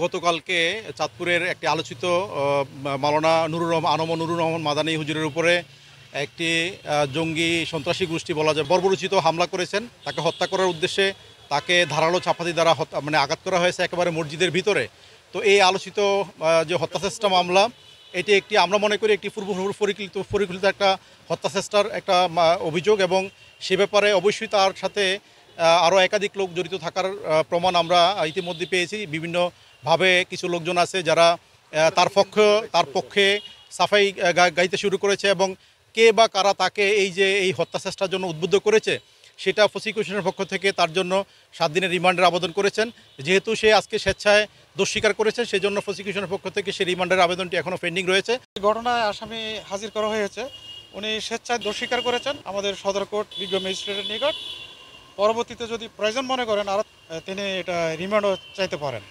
গতকালকে চাঁদপুরের একটি আলোচিত মাওলানা নুরুর রহমান মাদানী হুজুরের উপরে একটি জঙ্গি সন্ত্রাসী গোষ্ঠী বলা যায় বর্বরোচিত হামলা করেছেন। তাকে হত্যা করার উদ্দেশ্যে তাকে ধারালো চাপাতি দ্বারা আঘাত করা হয়েছে একেবারে মসজিদের ভিতরে। তো এই আলোচিত যে হত্যাচেষ্টা মামলা, এটি একটি আমরা মনে করি একটি পরিকল্পিত একটা হত্যাচেষ্টার একটা অভিযোগ, এবং সে ব্যাপারে অবশ্যই তার সাথে আরও একাধিক লোক জড়িত থাকার প্রমাণ আমরা ইতিমধ্যে পেয়েছি। বিভিন্নভাবে কিছু লোকজন আছে যারা তার পক্ষে সাফাই গাইতে শুরু করেছে, এবং কে বা কারা তাকে এই হত্যাচেষ্টার জন্য উদ্বুদ্ধ করেছে সেটা প্রসিকিউশনের পক্ষ থেকে তার জন্য 7 দিনের রিমান্ডের আবেদন করেছেন। যেহেতু সে আজকে স্বেচ্ছায় দোষ স্বীকার করেছে, সেই জন্য প্রসিকিউশনের পক্ষ থেকে সেই রিমান্ডের আবেদনটি এখনও পেন্ডিং রয়েছে। ঘটনায় আসামি হাজির করা হয়েছে। উনি স্বেচ্ছায় দোষ স্বীকার করেছেন আমাদের সদর কোর্ট বিজ্ঞ ম্যাজিস্ট্রেটের নিকট। পরবর্তীতে যদি প্রয়োজন মনে করেন আর তিনি এটা রিমান্ডও চাইতে পারেন।